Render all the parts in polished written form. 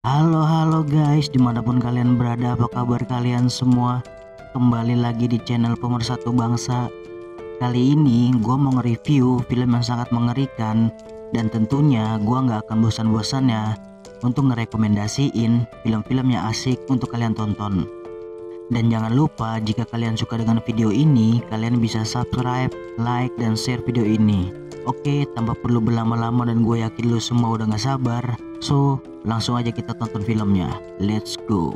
Halo guys, dimanapun kalian berada, apa kabar kalian semua? Kembali lagi di channel Pemersatu Bangsa. Kali ini gue mau nge-review film yang sangat mengerikan, dan tentunya gue gak akan bosan-bosannya untuk ngerekomendasiin film-film yang asik untuk kalian tonton. Dan jangan lupa, jika kalian suka dengan video ini, kalian bisa subscribe, like, dan share video ini. Oke, tanpa perlu berlama-lama dan gue yakin lu semua udah gak sabar. So, langsung aja kita tonton filmnya. Let's go.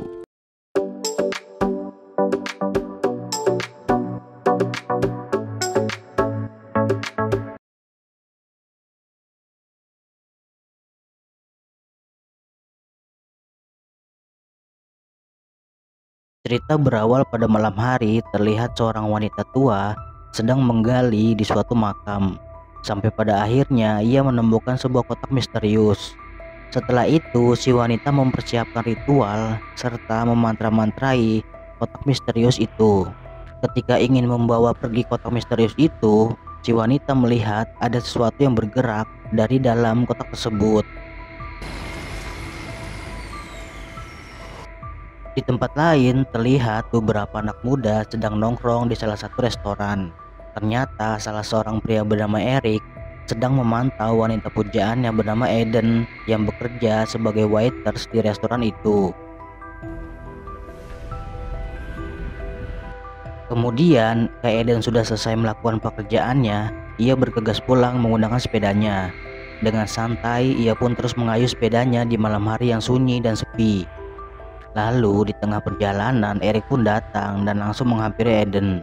Cerita berawal pada malam hari. Terlihat seorang wanita tua sedang menggali di suatu makam. Sampai pada akhirnya ia menemukan sebuah kotak misterius. Setelah itu si wanita mempersiapkan ritual serta memantra-mantrai kotak misterius itu. Ketika ingin membawa pergi kotak misterius itu, si wanita melihat ada sesuatu yang bergerak dari dalam kotak tersebut. Di tempat lain terlihat beberapa anak muda sedang nongkrong di salah satu restoran. Ternyata salah seorang pria bernama Eric sedang memantau wanita pujaan yang bernama Eden yang bekerja sebagai waiters di restoran itu. Kemudian Eden sudah selesai melakukan pekerjaannya, ia bergegas pulang menggunakan sepedanya. Dengan santai ia pun terus mengayuh sepedanya di malam hari yang sunyi dan sepi. Lalu di tengah perjalanan Eric pun datang dan langsung menghampiri Eden.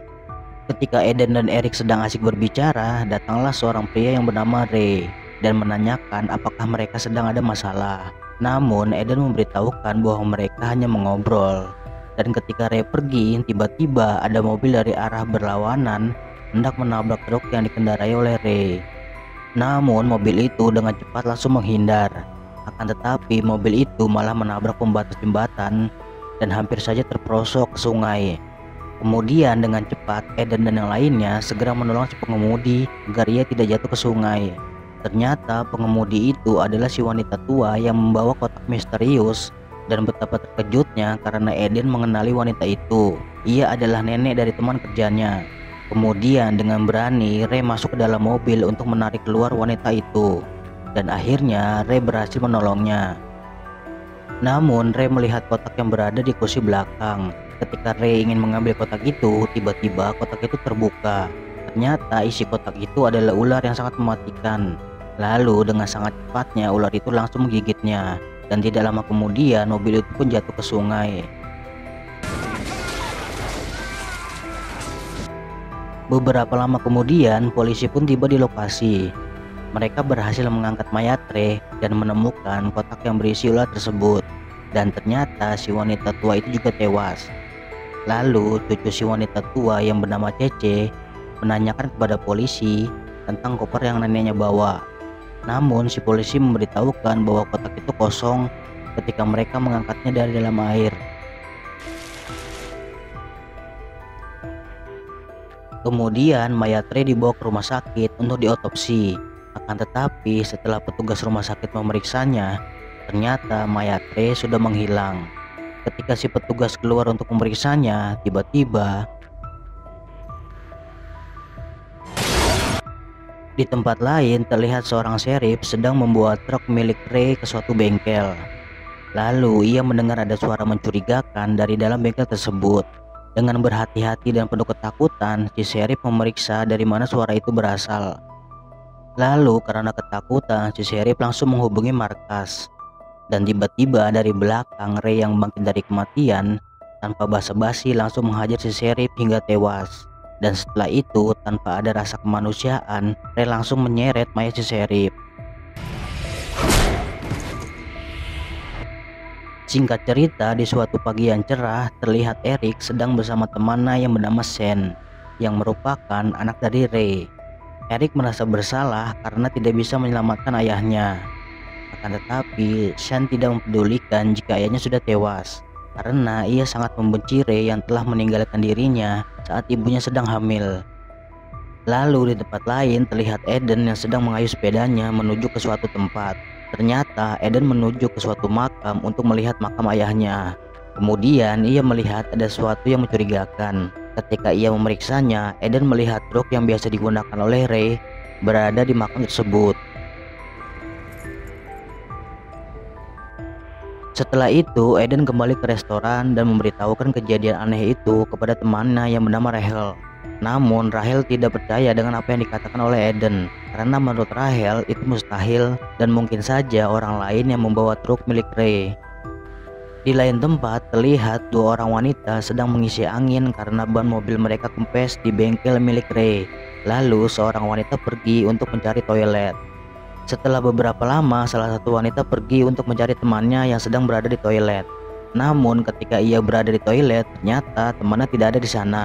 Ketika Eden dan Eric sedang asik berbicara, datanglah seorang pria yang bernama Ray dan menanyakan apakah mereka sedang ada masalah. Namun Eden memberitahukan bahwa mereka hanya mengobrol. Dan ketika Ray pergi, tiba-tiba ada mobil dari arah berlawanan hendak menabrak truk yang dikendarai oleh Ray. Namun mobil itu dengan cepat langsung menghindar. Akan tetapi mobil itu malah menabrak pembatas jembatan dan hampir saja terperosok ke sungai. Kemudian dengan cepat Eden dan yang lainnya segera menolong si pengemudi agar ia tidak jatuh ke sungai. Ternyata pengemudi itu adalah si wanita tua yang membawa kotak misterius, dan betapa terkejutnya karena Eden mengenali wanita itu. Ia adalah nenek dari teman kerjanya. Kemudian dengan berani Ray masuk ke dalam mobil untuk menarik keluar wanita itu. Dan akhirnya Ray berhasil menolongnya. Namun Ray melihat kotak yang berada di kursi belakang. Ketika Ray ingin mengambil kotak itu, tiba-tiba kotak itu terbuka. Ternyata isi kotak itu adalah ular yang sangat mematikan. Lalu dengan sangat cepatnya ular itu langsung menggigitnya. Dan tidak lama kemudian mobil itu pun jatuh ke sungai. Beberapa lama kemudian polisi pun tiba di lokasi. Mereka berhasil mengangkat mayat Ray dan menemukan kotak yang berisi ular tersebut. Dan ternyata si wanita tua itu juga tewas. Lalu cucu si wanita tua yang bernama Cece menanyakan kepada polisi tentang koper yang neneknya bawa. Namun si polisi memberitahukan bahwa kotak itu kosong ketika mereka mengangkatnya dari dalam air. Kemudian mayat Ray dibawa ke rumah sakit untuk diotopsi. Akan tetapi setelah petugas rumah sakit memeriksanya, ternyata mayat Ray sudah menghilang. Ketika si petugas keluar untuk memeriksanya, tiba-tiba di tempat lain terlihat seorang sheriff sedang membawa truk milik Ray ke suatu bengkel. Lalu ia mendengar ada suara mencurigakan dari dalam bengkel tersebut. Dengan berhati-hati dan penuh ketakutan, si sheriff memeriksa dari mana suara itu berasal. Lalu karena ketakutan, si sheriff langsung menghubungi markas. Dan tiba-tiba dari belakang Ray yang bangkit dari kematian tanpa basa-basi langsung menghajar si sheriff hingga tewas. Dan setelah itu tanpa ada rasa kemanusiaan, Ray langsung menyeret mayat si sheriff. Singkat cerita, di suatu pagi yang cerah terlihat Eric sedang bersama temannya yang bernama Shen, yang merupakan anak dari Ray. Eric merasa bersalah karena tidak bisa menyelamatkan ayahnya. Akan tetapi Shen tidak mempedulikan jika ayahnya sudah tewas, karena ia sangat membenci Ray yang telah meninggalkan dirinya saat ibunya sedang hamil. Lalu di tempat lain terlihat Eden yang sedang mengayuh sepedanya menuju ke suatu tempat. Ternyata Eden menuju ke suatu makam untuk melihat makam ayahnya. Kemudian ia melihat ada sesuatu yang mencurigakan. Ketika ia memeriksanya, Eden melihat truk yang biasa digunakan oleh Ray berada di makam tersebut. Setelah itu, Eden kembali ke restoran dan memberitahukan kejadian aneh itu kepada temannya yang bernama Rahel. Namun, Rahel tidak percaya dengan apa yang dikatakan oleh Eden, karena menurut Rahel itu mustahil dan mungkin saja orang lain yang membawa truk milik Ray. Di lain tempat, terlihat dua orang wanita sedang mengisi angin karena ban mobil mereka kempes di bengkel milik Ray. Lalu, seorang wanita pergi untuk mencari toilet. Setelah beberapa lama, salah satu wanita pergi untuk mencari temannya yang sedang berada di toilet. Namun ketika ia berada di toilet, ternyata temannya tidak ada di sana.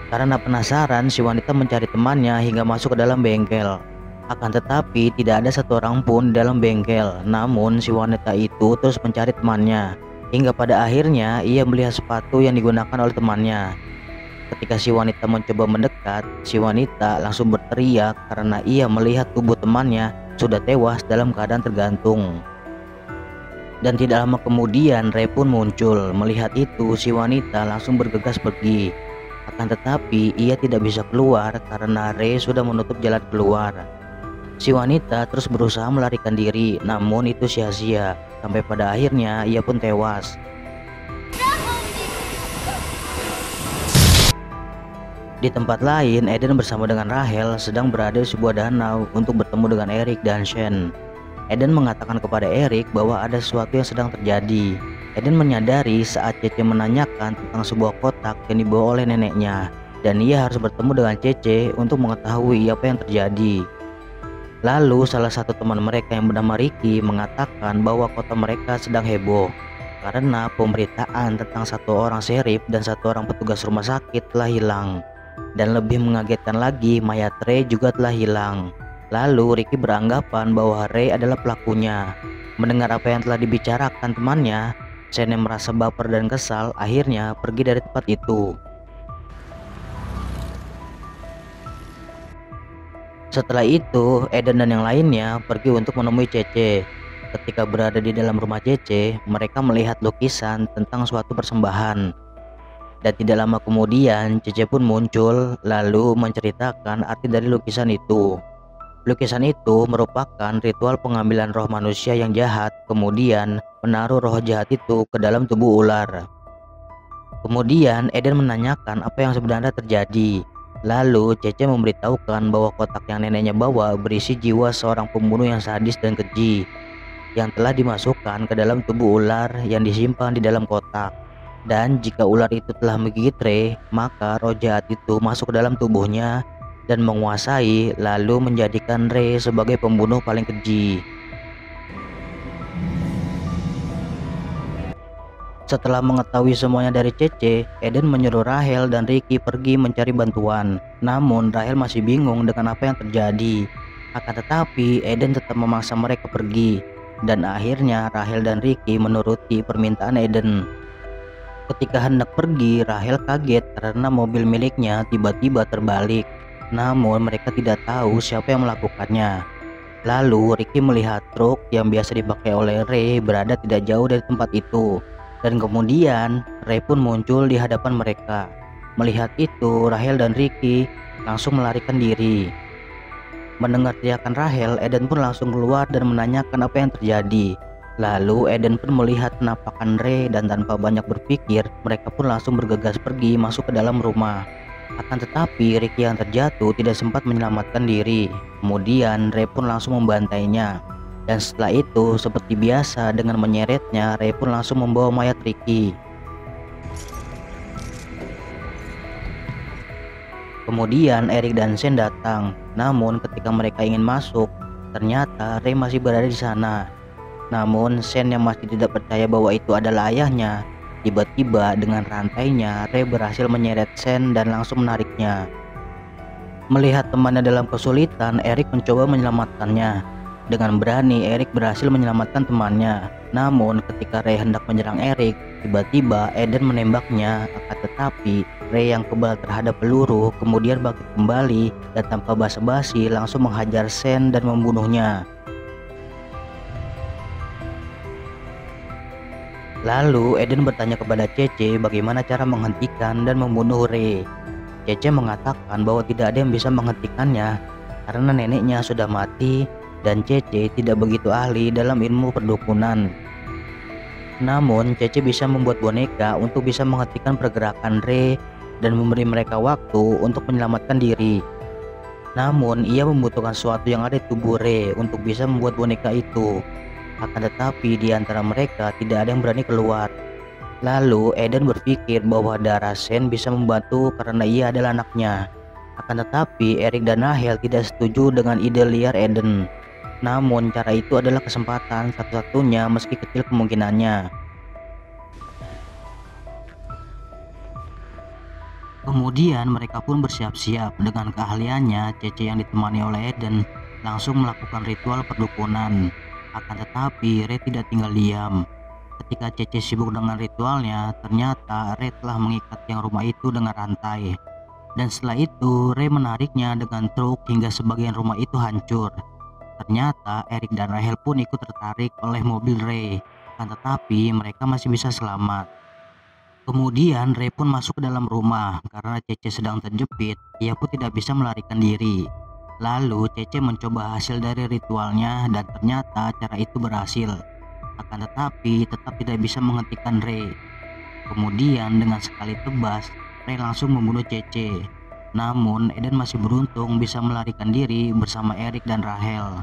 Karena penasaran, si wanita mencari temannya hingga masuk ke dalam bengkel. Akan tetapi tidak ada satu orang pun di dalam bengkel. Namun si wanita itu terus mencari temannya. Hingga pada akhirnya ia melihat sepatu yang digunakan oleh temannya. Ketika si wanita mencoba mendekat, si wanita langsung berteriak karena ia melihat tubuh temannya sudah tewas dalam keadaan tergantung. Dan tidak lama kemudian Ray pun muncul. Melihat itu, si wanita langsung bergegas pergi. Akan tetapi ia tidak bisa keluar karena Ray sudah menutup jalan keluar. Si wanita terus berusaha melarikan diri, namun itu sia-sia. Sampai pada akhirnya ia pun tewas. Di tempat lain, Eden bersama dengan Rahel sedang berada di sebuah danau untuk bertemu dengan Eric dan Shane. Eden mengatakan kepada Eric bahwa ada sesuatu yang sedang terjadi. Eden menyadari saat Cece menanyakan tentang sebuah kotak yang dibawa oleh neneknya, dan ia harus bertemu dengan Cece untuk mengetahui apa yang terjadi. Lalu salah satu teman mereka yang bernama Ricky mengatakan bahwa kota mereka sedang heboh karena pemberitaan tentang satu orang sheriff dan satu orang petugas rumah sakit telah hilang. Dan lebih mengagetkan lagi, mayat Ray juga telah hilang. Lalu Ricky beranggapan bahwa Ray adalah pelakunya. Mendengar apa yang telah dibicarakan temannya, Shane yang merasa baper dan kesal akhirnya pergi dari tempat itu. Setelah itu, Eden dan yang lainnya pergi untuk menemui Cece. Ketika berada di dalam rumah Cece, mereka melihat lukisan tentang suatu persembahan. Dan tidak lama kemudian Cece pun muncul lalu menceritakan arti dari lukisan itu. Lukisan itu merupakan ritual pengambilan roh manusia yang jahat, kemudian menaruh roh jahat itu ke dalam tubuh ular. Kemudian Eden menanyakan apa yang sebenarnya terjadi. Lalu Cece memberitahukan bahwa kotak yang neneknya bawa berisi jiwa seorang pembunuh yang sadis dan keji yang telah dimasukkan ke dalam tubuh ular yang disimpan di dalam kotak. Dan jika ular itu telah menggigit Ray, maka roh jahat itu masuk ke dalam tubuhnya dan menguasai, lalu menjadikan Ray sebagai pembunuh paling keji. Setelah mengetahui semuanya dari Cece, Eden menyuruh Rahel dan Ricky pergi mencari bantuan. Namun Rahel masih bingung dengan apa yang terjadi. Akan tetapi Eden tetap memaksa mereka pergi. Dan akhirnya Rahel dan Ricky menuruti permintaan Eden. Ketika hendak pergi, Rahel kaget karena mobil miliknya tiba-tiba terbalik. Namun mereka tidak tahu siapa yang melakukannya. Lalu Ricky melihat truk yang biasa dipakai oleh Ray berada tidak jauh dari tempat itu. Dan kemudian Ray pun muncul di hadapan mereka. Melihat itu, Rahel dan Ricky langsung melarikan diri. Mendengar teriakan Rahel, Eden pun langsung keluar dan menanyakan apa yang terjadi. Lalu Eden pun melihat penampakan Ray dan tanpa banyak berpikir, mereka pun langsung bergegas pergi masuk ke dalam rumah. Akan tetapi Ricky yang terjatuh tidak sempat menyelamatkan diri. Kemudian Ray pun langsung membantainya. Dan setelah itu seperti biasa dengan menyeretnya, Ray pun langsung membawa mayat Ricky. Kemudian Eric dan Shane datang. Namun ketika mereka ingin masuk, ternyata Ray masih berada di sana. Namun Shane yang masih tidak percaya bahwa itu adalah ayahnya, tiba-tiba dengan rantainya Ray berhasil menyeret Shane dan langsung menariknya. Melihat temannya dalam kesulitan, Eric mencoba menyelamatkannya. Dengan berani Eric berhasil menyelamatkan temannya. Namun ketika Ray hendak menyerang Eric, tiba-tiba Eden menembaknya. Akan tetapi Ray yang kebal terhadap peluru kemudian bangkit kembali dan tanpa basa-basi langsung menghajar Shane dan membunuhnya. Lalu Eden bertanya kepada Cece bagaimana cara menghentikan dan membunuh Ray. Cece mengatakan bahwa tidak ada yang bisa menghentikannya karena neneknya sudah mati dan Cece tidak begitu ahli dalam ilmu perdukunan. Namun Cece bisa membuat boneka untuk bisa menghentikan pergerakan Ray dan memberi mereka waktu untuk menyelamatkan diri. Namun ia membutuhkan sesuatu yang ada di tubuh Ray untuk bisa membuat boneka itu. Akan tetapi di antara mereka tidak ada yang berani keluar. Lalu Eden berpikir bahwa Darasen bisa membantu karena ia adalah anaknya. Akan tetapi Erik dan Rahel tidak setuju dengan ide liar Eden. Namun cara itu adalah kesempatan satu-satunya meski kecil kemungkinannya. Kemudian mereka pun bersiap-siap dengan keahliannya. Cece yang ditemani oleh Eden langsung melakukan ritual perdukunan. Akan tetapi Ray tidak tinggal diam. Ketika Cece sibuk dengan ritualnya, ternyata Ray telah mengikat tiang rumah itu dengan rantai. Dan setelah itu Ray menariknya dengan truk hingga sebagian rumah itu hancur. Ternyata Erik dan Rahel pun ikut tertarik oleh mobil Ray. Akan tetapi mereka masih bisa selamat. Kemudian Ray pun masuk ke dalam rumah. Karena Cece sedang terjepit, ia pun tidak bisa melarikan diri. Lalu Cece mencoba hasil dari ritualnya dan ternyata cara itu berhasil. Akan tetapi tetap tidak bisa menghentikan Ray. Kemudian dengan sekali tebas, Ray langsung membunuh Cece. Namun Eden masih beruntung bisa melarikan diri bersama Erik dan Rahel.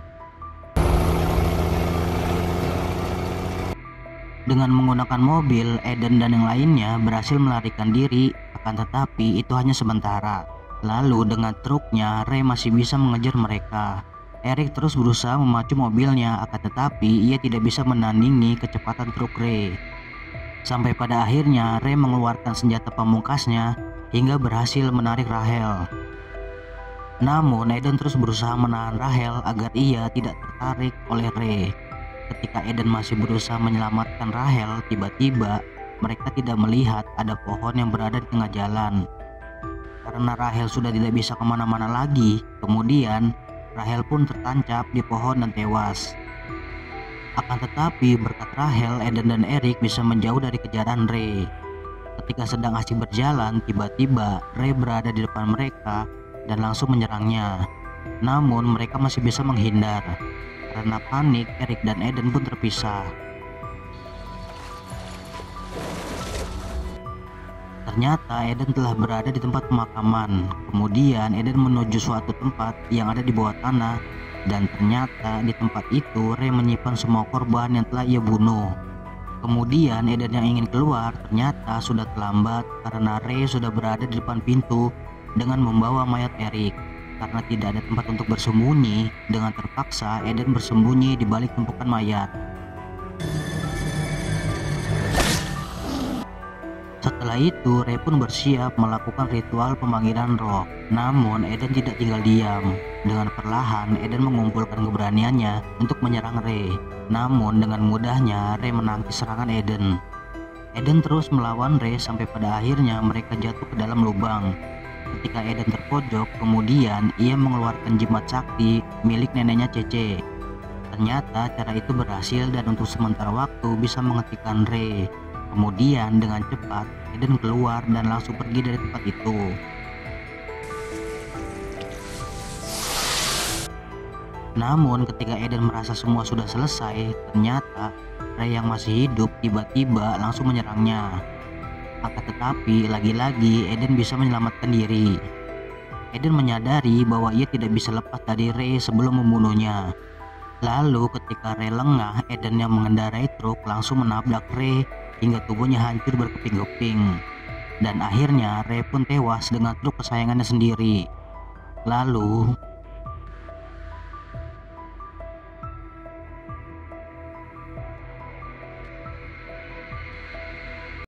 Dengan menggunakan mobil, Eden dan yang lainnya berhasil melarikan diri. Akan tetapi itu hanya sementara. Lalu dengan truknya Ray masih bisa mengejar mereka. Erik terus berusaha memacu mobilnya, akan tetapi ia tidak bisa menandingi kecepatan truk Ray. Sampai pada akhirnya Ray mengeluarkan senjata pamungkasnya hingga berhasil menarik Rahel. Namun Eden terus berusaha menahan Rahel agar ia tidak tertarik oleh Ray. Ketika Eden masih berusaha menyelamatkan Rahel, tiba-tiba mereka tidak melihat ada pohon yang berada di tengah jalan. Karena Rahel sudah tidak bisa kemana-mana lagi, kemudian Rahel pun tertancap di pohon dan tewas. Akan tetapi berkat Rahel, Eden dan Erik bisa menjauh dari kejaran Ray. Ketika sedang asyik berjalan, tiba-tiba Ray berada di depan mereka dan langsung menyerangnya. Namun mereka masih bisa menghindar. Karena panik, Erik dan Eden pun terpisah. Ternyata Eden telah berada di tempat pemakaman. Kemudian Eden menuju suatu tempat yang ada di bawah tanah. Dan ternyata di tempat itu Ray menyimpan semua korban yang telah ia bunuh. Kemudian Eden yang ingin keluar ternyata sudah terlambat karena Ray sudah berada di depan pintu dengan membawa mayat Erik. Karena tidak ada tempat untuk bersembunyi, dengan terpaksa Eden bersembunyi di balik tumpukan mayat. Setelah itu Ray pun bersiap melakukan ritual pemanggilan roh. Namun Eden tidak tinggal diam. Dengan perlahan Eden mengumpulkan keberaniannya untuk menyerang Ray. Namun dengan mudahnya Ray menangkis serangan Eden. Eden terus melawan Ray sampai pada akhirnya mereka jatuh ke dalam lubang. Ketika Eden terpojok, kemudian ia mengeluarkan jimat sakti milik neneknya Cece. Ternyata cara itu berhasil dan untuk sementara waktu bisa menghentikan Ray. Kemudian dengan cepat Eden keluar dan langsung pergi dari tempat itu. Namun ketika Eden merasa semua sudah selesai, ternyata Ray yang masih hidup tiba-tiba langsung menyerangnya. Akan tetapi lagi-lagi Eden bisa menyelamatkan diri. Eden menyadari bahwa ia tidak bisa lepas dari Ray sebelum membunuhnya. Lalu ketika Ray lengah, Eden yang mengendarai truk langsung menabrak Ray hingga tubuhnya hancur berkeping-keping. Dan akhirnya Ray pun tewas dengan truk kesayangannya sendiri. Lalu